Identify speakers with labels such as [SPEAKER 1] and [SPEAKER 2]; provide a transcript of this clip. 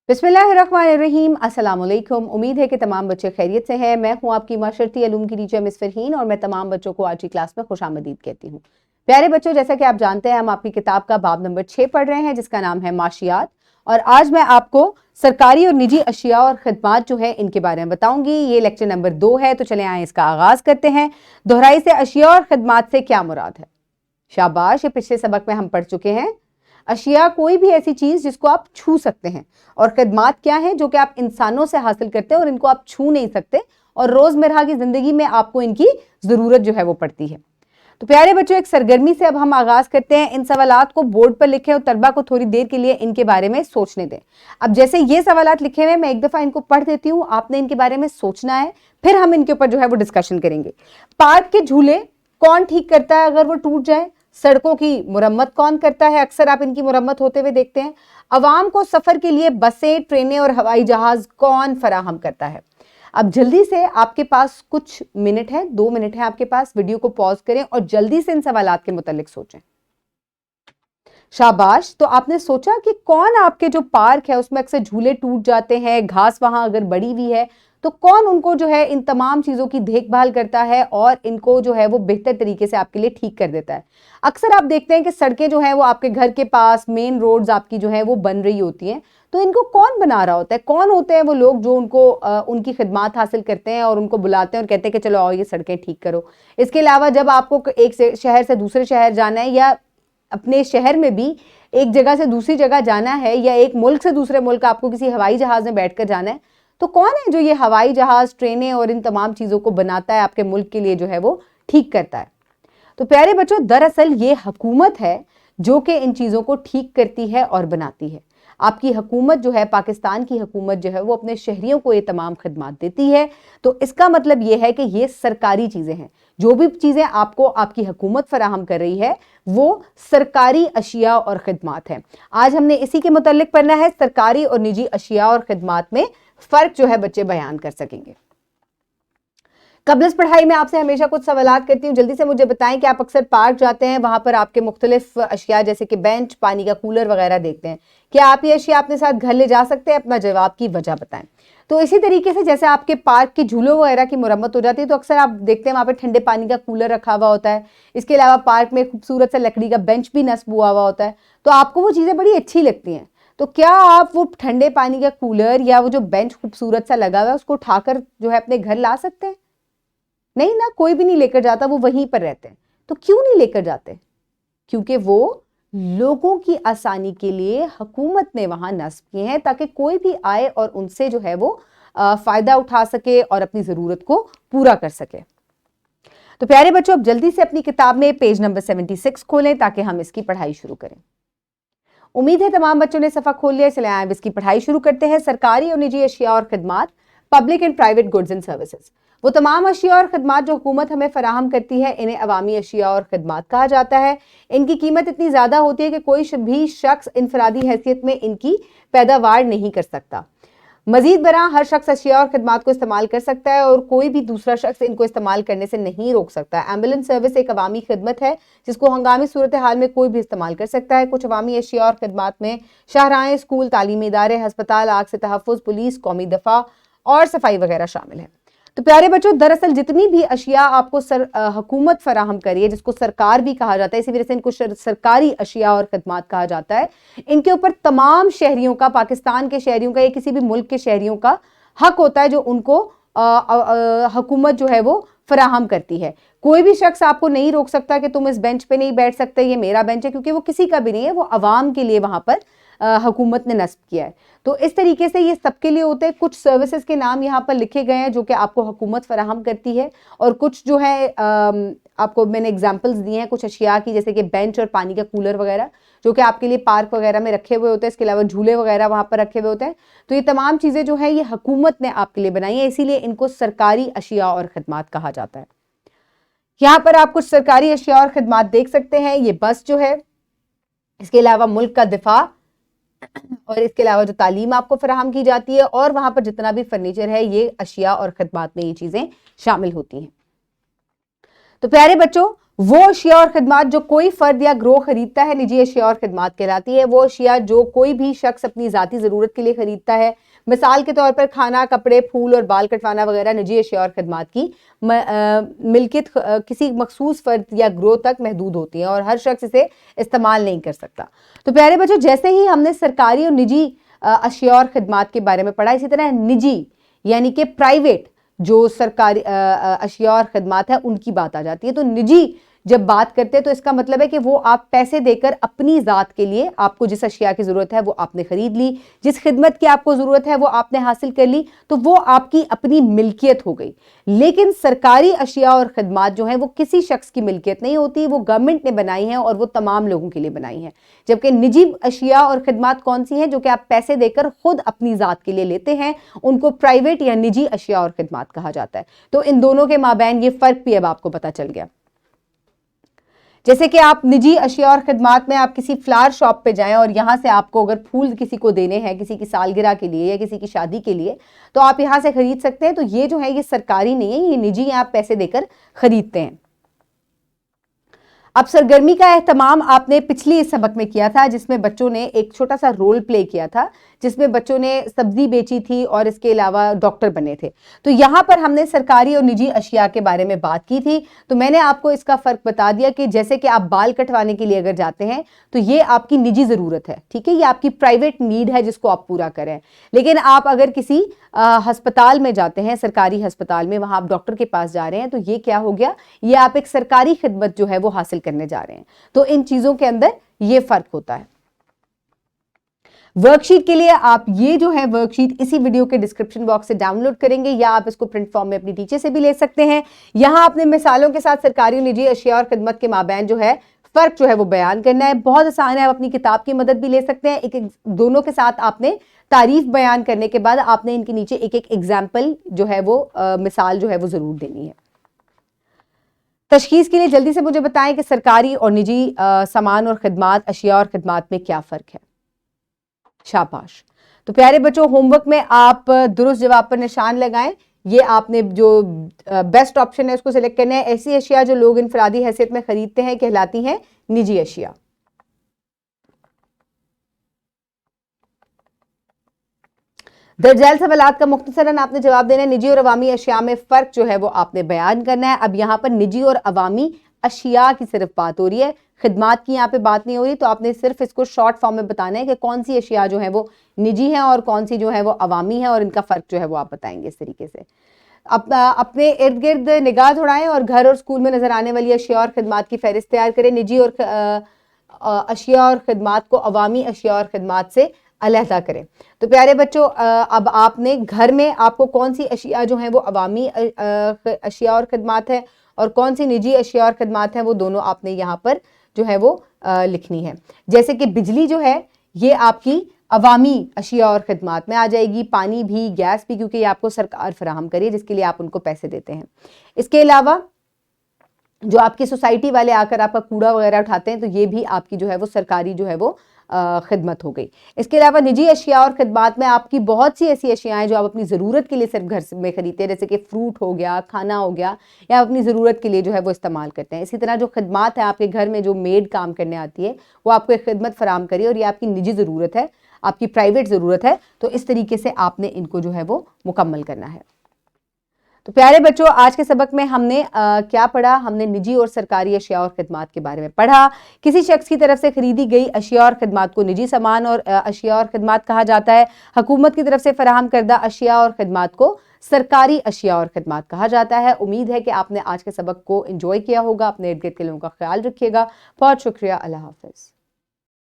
[SPEAKER 1] बिस्मिल्लाहिर्रहमानिर्रहीम, अस्सलाम वालेकुम। उम्मीद है कि तमाम बच्चे खैरियत से हैं। मैं हूं आपकी माशरती उलूम की टीचर मिस फरहीन और मैं तमाम बच्चों को आज की क्लास में खुशामदीद कहती हूं। प्यारे बच्चों, जैसा कि आप जानते हैं हम आपकी किताब का बाब नंबर 6 पढ़ रहे हैं जिसका नाम है माशियात, और आज मैं आपको सरकारी और निजी अशिया और खिदमात जो है इनके बारे में बताऊंगी। ये लेक्चर नंबर 2 है, तो चले आए इसका आगाज करते हैं। दोहराई से अशिया और खिदमात से क्या मुराद है? शाबाश, ये पिछले सबक में हम पढ़ चुके हैं। अशिया कोई भी ऐसी चीज जिसको आप छू सकते हैं, और खिदमात क्या है जो कि आप इंसानों से हासिल करते हैं और इनको आप छू नहीं सकते, और रोजमर्रा की जिंदगी में आपको इनकी जरूरत जो है वो पड़ती है। तो प्यारे बच्चों, एक सरगर्मी से अब हम आगाज करते हैं। इन सवालात को बोर्ड पर लिखें और तलबा को थोड़ी देर के लिए इनके बारे में सोचने दें। अब जैसे ये सवालात लिखे हुए, मैं एक दफा इनको पढ़ देती हूँ, आपने इनके बारे में सोचना है, फिर हम इनके ऊपर जो है वो डिस्कशन करेंगे। पार्क के झूले कौन ठीक करता है अगर वो टूट जाए? सड़कों की मुरम्मत कौन करता है? अक्सर आप इनकी मुरम्मत होते हुए देखते हैं। अवाम को सफर के लिए बसें, ट्रेनें और हवाई जहाज कौन फराहम करता है? अब जल्दी से, आपके पास कुछ मिनट है, 2 मिनट है आपके पास, वीडियो को पॉज करें और जल्दी से इन सवालात के मुतालिक सोचें। शाबाश। तो आपने सोचा कि कौन आपके जो पार्क है उसमें अक्सर झूले टूट जाते हैं, घास वहां अगर बड़ी हुई है तो कौन उनको जो है इन तमाम चीजों की देखभाल करता है और इनको जो है वो बेहतर तरीके से आपके लिए ठीक कर देता है? अक्सर आप देखते हैं कि सड़कें जो हैं वो आपके घर के पास, मेन रोड्स आपकी जो है वो बन रही होती हैं, तो इनको कौन बना रहा होता है? कौन होते हैं वो लोग जो उनको उनकी खिदमत हासिल करते हैं और उनको बुलाते हैं और कहते हैं कि चलो आओ ये सड़कें ठीक करो। इसके अलावा जब आपको एक शहर से दूसरे शहर जाना है, या अपने शहर में भी एक जगह से दूसरी जगह जाना है, या एक मुल्क से दूसरे मुल्क आपको किसी हवाई जहाज में बैठकर जाना है, तो कौन है जो ये हवाई जहाज, ट्रेनें और इन तमाम चीजों को बनाता है, आपके मुल्क के लिए जो है वो ठीक करता है? तो प्यारे बच्चों, दरअसल ये हुकूमत है जो कि इन चीजों को ठीक करती है और बनाती है। आपकी हुकूमत जो है, पाकिस्तान की हुकूमत जो है वो अपने शहरियों को ये तमाम खिदमत देती है। तो इसका मतलब ये है कि ये सरकारी चीजें हैं। जो भी चीजें आपको आपकी हुकूमत फराहम कर रही है वो सरकारी अशिया और खिदमत है। आज हमने इसी के मुतालिक पढ़ना है। सरकारी और निजी अशिया और खिदमत में फर्क जो है बच्चे बयान कर सकेंगे। कब्ल इस पढ़ाई में आपसे हमेशा कुछ सवालात करती हूँ, जल्दी से मुझे बताएं कि आप अक्सर पार्क जाते हैं, वहां पर आपके मुख्तलिफ अशिया जैसे कि बेंच, पानी का कूलर वगैरह देखते हैं। क्या आप ये अशिया अपने साथ घर ले जा सकते हैं? अपना जवाब की वजह बताएं। तो इसी तरीके से जैसे आपके पार्क के झूलों वगैरह की मुरम्मत हो जाती है, तो अक्सर आप देखते हैं वहां पर ठंडे पानी का कूलर रखा हुआ होता है। इसके अलावा पार्क में खूबसूरत सा लकड़ी का बेंच भी नस्ब हुआ हुआ होता है, तो आपको वो चीजें बड़ी अच्छी लगती हैं। तो क्या आप वो ठंडे पानी का कूलर या वो जो बेंच खूबसूरत सा लगा हुआ है उसको उठाकर जो है अपने घर ला सकते हैं? नहीं ना, कोई भी नहीं लेकर जाता, वो वहीं पर रहते हैं। तो क्यों नहीं लेकर जाते? क्योंकि वो लोगों की आसानी के लिए हुकूमत ने वहां नस्ब किए हैं ताकि कोई भी आए और उनसे जो है वो फायदा उठा सके और अपनी जरूरत को पूरा कर सके। तो प्यारे बच्चों, अब जल्दी से अपनी किताब में पेज नंबर 76 खोलें ताकि हम इसकी पढ़ाई शुरू करें। उम्मीद है तमाम बच्चों ने सफा खोल लिया। चले आए इसकी पढ़ाई शुरू करते हैं। सरकारी और निजी अशिया और खिदमत, public and private goods and services. वो तमाम अशिया और खिदमत जो हुकूमत हमें फराहम करती है, इन्हें अवामी अशिया और खिदमत कहा जाता है। इनकी कीमत इतनी ज्यादा होती है कि कोई भी शख्स इनफरादी हैसियत में इनकी पैदावार नहीं कर सकता। मजीद बरा हर शख्स अशिया और खिदमत को इस्तेमाल कर सकता है और कोई भी दूसरा शख्स इनको इस्तेमाल करने से नहीं रोक सकता। एम्बुलेंस सर्विस एक अवामी खिदमत है जिसको हंगामी सूरत हाल में कोई भी इस्तेमाल कर सकता है। कुछ अवामी अशिया और खिदमत में शाहराएं, स्कूल, तालीमी इदारे, हस्पताल, आग से तहफ़्फ़ुज़, पुलिस, कौमी दफा और सफाई वगैरह शामिल है। तो प्यारे बच्चों, दरअसल जितनी भी अशिया आपको हुकूमत फराहम करिए, जिसको सरकार भी कहा जाता है, इसी वजह से इनको सरकारी अशिया और खिदमत कहा जाता है, इनके ऊपर तमाम शहरियों का, पाकिस्तान के शहरियों का या किसी भी मुल्क के शहरियों का हक होता है जो उनको हुकूमत जो है वो फराहम करती है। कोई भी शख्स आपको नहीं रोक सकता कि तुम इस बेंच पे नहीं बैठ सकते, ये मेरा बेंच है, क्योंकि वो किसी का भी नहीं है, वो अवाम के लिए वहां पर हुकूमत ने नस्ब किया है। तो इस तरीके से ये सबके लिए होते हैं। कुछ सर्विसेज के नाम यहाँ पर लिखे गए हैं जो कि आपको हुकूमत फराहम करती है, और कुछ जो है आपको मैंने एग्जांपल्स दिए हैं कुछ अशिया की, जैसे कि बेंच और पानी का कूलर वगैरह जो कि आपके लिए पार्क वगैरह में रखे हुए होते हैं। इसके अलावा झूले वगैरह वहां पर रखे हुए होते हैं। तो ये तमाम चीजें जो है ये हुकूमत ने आपके लिए बनाई है, इसीलिए इनको सरकारी अशिया और खिदमत कहा जाता है। यहाँ पर आप कुछ सरकारी अशिया और खिदमत देख सकते हैं। ये बस जो है, इसके अलावा मुल्क का दिफा, और इसके अलावा जो तालीम आपको फराहम की जाती है, और वहां पर जितना भी फर्नीचर है, ये अशिया और खिदमत में ये चीजें शामिल होती हैं। तो प्यारे बच्चों, وہ اشیاء اور خدمات جو کوئی فرد یا گروہ خریدتا ہے نجی اشیاء اور خدمات کہلاتی ہے. وہ اشیاء جو کوئی بھی شخص اپنی ذاتی ضرورت کے لیے خریدتا ہے, مثال کے طور پر کھانا, کپڑے, پھول اور بال کٹوانا وغیرہ نجی اشیاء اور خدمات کی ملکیت کسی مخصوص فرد یا گروہ تک محدود ہوتی ہے اور ہر شخص اسے استعمال نہیں کر سکتا. تو پیارے بچوں, جیسے ہی ہم نے سرکاری اور نجی اشیاء اور خدمات کے بارے میں پڑھا, اسی طرح نجی یعنی کہ پرائیویٹ جو سرکاری اشیاء اور خدمات ہے ان کی بات آ جاتی ہے. تو نجی جب بات کرتے ہیں تو اس کا مطلب ہے کہ وہ آپ پیسے دے کر اپنی ذات کے لیے, آپ کو جس اشیاء کی ضرورت ہے وہ آپ نے خرید لی, جس خدمت کی آپ کو ضرورت ہے وہ آپ نے حاصل کر لی, تو وہ آپ کی اپنی ملکیت ہو گئی. لیکن سرکاری اشیاء اور خدمات جو ہیں وہ کسی شخص کی ملکیت نہیں ہوتی, وہ گورنمنٹ نے بنائی ہیں اور وہ تمام لوگوں کے لیے بنائی ہیں. جبکہ نجی اشیاء اور خدمات کون سی ہیں؟ جو کہ آپ پیسے دے کر خود اپنی ذات کے لیے لیتے ہیں, ان کو پرائیویٹ یا نجی اشیاء اور خدمات کہا جاتا ہے. تو ان دونوں کے مابین یہ فرق بھی اب آپ کو پتہ چل گیا. جیسے کہ آپ نجی اشیاء اور خدمات میں آپ کسی فلاور شاپ پہ جائیں اور یہاں سے آپ کو اگر پھول کسی کو دینے ہیں کسی کی سالگرہ کے لیے یا کسی کی شادی کے لیے, تو آپ یہاں سے خرید سکتے ہیں. تو یہ جو ہے یہ سرکاری نہیں ہے, یہ نجی آپ پیسے دے کر خریدتے ہیں. اب سرگرمی کا اہتمام آپ نے پچھلی سبق میں کیا تھا, جس میں بچوں نے ایک چھوٹا سا رول پلے کیا تھا, جس میں بچوں نے سبزی بیچی تھی اور اس کے علاوہ ڈاکٹر بنے تھے. تو یہاں پر ہم نے سرکاری اور نجی اشیاء کے بارے میں بات کی تھی. تو میں نے آپ کو اس کا فرق بتا دیا کہ جیسے کہ آپ بال کٹوانے کے لیے اگر جاتے ہیں تو یہ آپ کی نجی ضرورت ہے, ٹھیک ہے, یہ آپ کی پرائیویٹ نیڈ ہے جس کو آپ پورا کریں. لیکن آپ اگر کسی ہسپتال میں جاتے ہیں, سرکاری ہسپتال میں, وہاں آپ ڈاکٹر کے پاس جا رہے ہیں, تو یہ کیا ہو گیا, یہ آپ ایک سرکاری خدمت جو ہے وہ حاصل کرنے جا رہے ہیں. تو ان چیزوں کے اندر یہ فرق ہوتا ہے. ورک شیٹ کے لیے آپ یہ جو ہے ورک شیٹ اسی ویڈیو کے ڈسکرپشن باکس سے ڈاؤن لوڈ کریں گے, یا آپ اس کو پرنٹ فارم میں اپنی ٹیچر سے بھی لے سکتے ہیں. یہاں اپنے مثالوں کے ساتھ سرکاری اور نجی اشیاء اور خدمت کے مابین جو ہے فرق جو ہے وہ بیان کرنا ہے. بہت آسان ہے, آپ اپنی کتاب کی مدد بھی لے سکتے ہیں. ایک دونوں کے ساتھ آپ نے تعریف بیان کرنے کے بعد آپ نے ان کے نیچے ایک ایک ایگزامپل جو ہے وہ مثال جو ہے وہ ضرور دینی ہے. تشخیص کے لیے جلدی سے مجھے بتائیں کہ سرکاری اور نجی سامان اور خدمات, اشیاء اور خدمات میں کیا فرق ہے. شاباش. تو پیارے بچوں, ہوم ورک میں آپ درست جواب پر نشان لگائیں. یہ آپ نے جو بیسٹ آپشن ہے اس کو سلیکٹ کرنا ہے. ایسی اشیاء جو لوگ انفرادی حیثیت میں خریدتے ہیں کہلاتی ہیں نجی اشیاء. درج ذیل سوالات کا مختصراً آپ نے جواب دینا ہے. نجی اور عوامی اشیاء میں فرق جو ہے وہ آپ نے بیان کرنا ہے. اب یہاں پر نجی اور عوامی اشیاء کی صرف بات ہو رہی ہے, خدمات کی یہاں پہ بات نہیں ہو رہی. تو آپ نے صرف اس کو شارٹ فارم میں بتانا ہے کہ کون سی اشیاء جو ہیں وہ نجی ہیں اور کون سی جو ہے وہ عوامی ہیں, اور ان کا فرق جو ہے وہ آپ بتائیں گے اس طریقے سے. اپنے ارد گرد نگاہ دوڑائیں اور گھر اور اسکول میں نظر آنے والی اشیاء اور خدمات کی فہرست تیار کریں. نجی اور اشیاء اور خدمات کو عوامی اشیاء اور خدمات سے علیحدہ کریں. تو پیارے بچوں, اب آپ نے گھر میں آپ کو کون سی اشیاء جو ہیں وہ عوامی اشیاء اور خدمات ہیں اور کون سی نجی اشیاء اور خدمات ہیں, وہ دونوں آپ نے یہاں پر جو ہے وہ لکھنی ہے. جیسے کہ بجلی جو ہے یہ آپ کی عوامی اشیاء اور خدمات میں آ جائے گی, پانی بھی, گیس بھی, کیونکہ یہ آپ کو سرکار فراہم کری ہے جس کے لیے آپ ان کو پیسے دیتے ہیں. اس کے علاوہ جو آپ کی سوسائٹی والے آ کر آپ کا کوڑا وغیرہ اٹھاتے ہیں, تو یہ بھی آپ کی جو ہے وہ سرکاری جو ہے وہ خدمت ہو گئی. اس کے علاوہ نجی اشیاء اور خدمات میں آپ کی بہت سی ایسی اشیاء ہیں جو آپ اپنی ضرورت کے لیے صرف گھر میں خریدتے ہیں, جیسے کہ فروٹ ہو گیا, کھانا ہو گیا, یا اپنی ضرورت کے لیے جو ہے وہ استعمال کرتے ہیں. اسی طرح جو خدمات ہیں, آپ کے گھر میں جو میڈ کام کرنے آتی ہے وہ آپ کو ایک خدمت فراہم کری اور یہ آپ کی نجی ضرورت ہے, آپ کی پرائیویٹ ضرورت ہے. تو اس طریقے سے آپ نے ان کو جو ہے وہ مکمل کرنا ہے. تو پیارے بچوں, آج کے سبق میں ہم نے کیا پڑھا؟ ہم نے نجی اور سرکاری اشیاء اور خدمات کے بارے میں پڑھا. کسی شخص کی طرف سے خریدی گئی اشیاء اور خدمات کو نجی سامان اور اشیاء اور خدمات کہا جاتا ہے. حکومت کی طرف سے فراہم کردہ اشیاء اور خدمات کو سرکاری اشیاء اور خدمات کہا جاتا ہے. امید ہے کہ آپ نے آج کے سبق کو انجوائے کیا ہوگا. اپنے ارد گرد کے لوگوں کا خیال رکھیے گا. بہت شکریہ. اللہ حافظ.